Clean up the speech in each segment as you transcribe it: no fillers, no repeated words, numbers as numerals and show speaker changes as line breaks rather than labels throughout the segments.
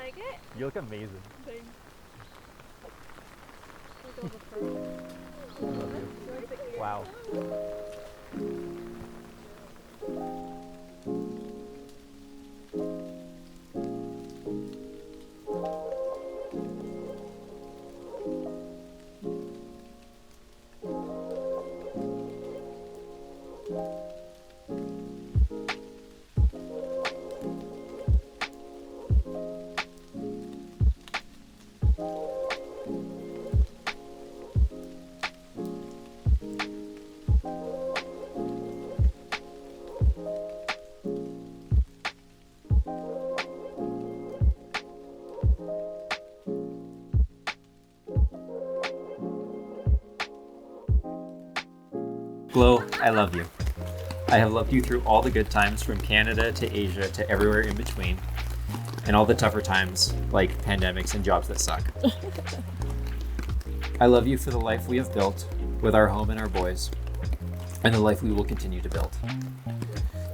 like it?
You look amazing.
Thanks. Look at all the fur.
Wow. Glo, I love you. I have loved you through all the good times, from Canada to Asia to everywhere in between, and all the tougher times like pandemics and jobs that suck. I love you for the life we have built with our home and our boys, and the life we will continue to build.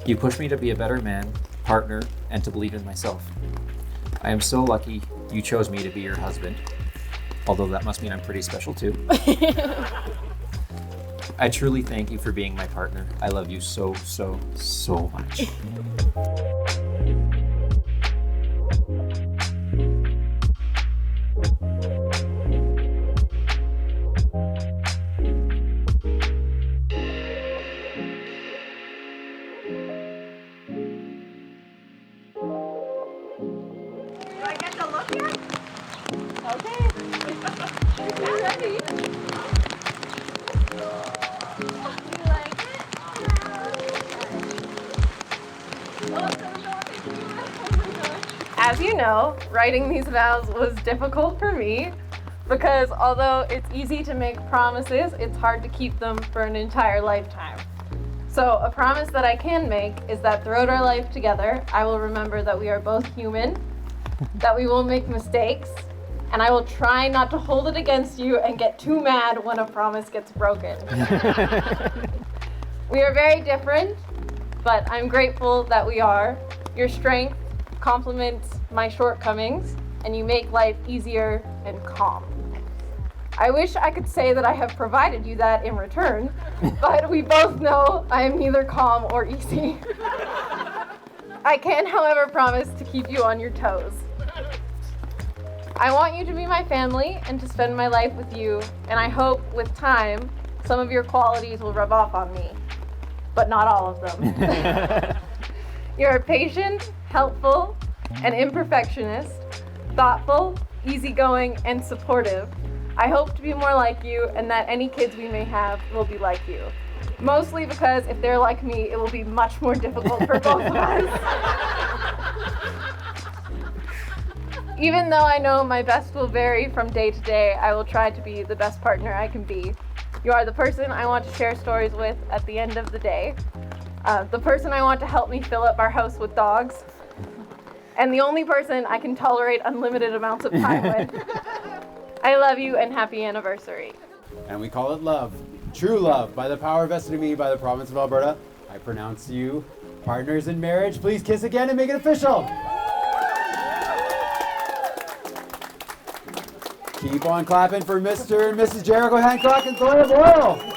You push me to be a better man, partner, and to believe in myself. I am so lucky you chose me to be your husband, although that must mean I'm pretty special too. I truly thank you for being my partner. I love you so, so, so much.
Do I get to look yet? Okay. I'm ready. You like it? As you know, writing these vows was difficult for me because although it's easy to make promises, it's hard to keep them for an entire lifetime. So a promise that I can make is that throughout our life together, I will remember that we are both human, that we will make mistakes, and I will try not to hold it against you and get too mad when a promise gets broken. We are very different, but I'm grateful that we are. Your strength complements my shortcomings, and you make life easier and calm. I wish I could say that I have provided you that in return, but we both know I am neither calm or easy. I can, however, promise to keep you on your toes. I want you to be my family and to spend my life with you, and I hope with time some of your qualities will rub off on me, but not all of them. You're patient, helpful, an imperfectionist, thoughtful, easygoing, and supportive. I hope to be more like you and that any kids we may have will be like you. Mostly because if they're like me, it will be much more difficult for both of us. Even though I know my best will vary from day to day, I will try to be the best partner I can be. You are the person I want to share stories with at the end of the day, the person I want to help me fill up our house with dogs, and the only person I can tolerate unlimited amounts of time with. I love you and happy anniversary.
And we call it love. True love. By the power vested in me by the province of Alberta, I pronounce you partners in marriage. Please kiss again and make it official. Keep on clapping for Mr. and Mrs. Jericho Hancock and Gloria Boyle.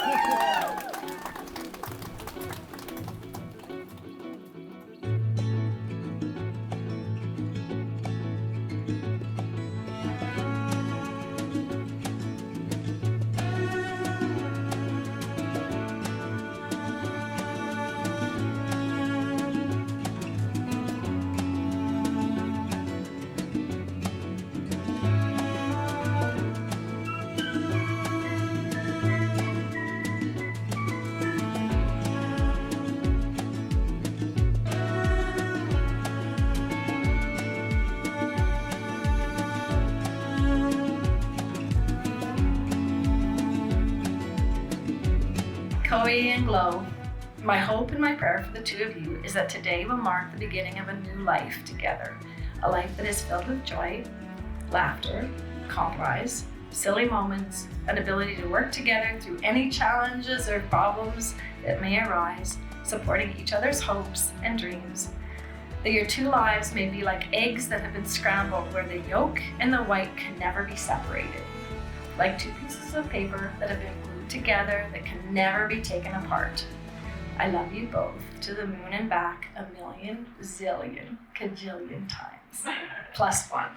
Chloe and Glo, my hope and my prayer for the two of you is that today will mark the beginning of a new life together, a life that is filled with joy, laughter, compromise, silly moments, an ability to work together through any challenges or problems that may arise, supporting each other's hopes and dreams. That your two lives may be like eggs that have been scrambled, where the yolk and the white can never be separated. Like two pieces of paper that have been glued together that can never be taken apart. I love you both to the moon and back a million, zillion, cajillion times. Plus one.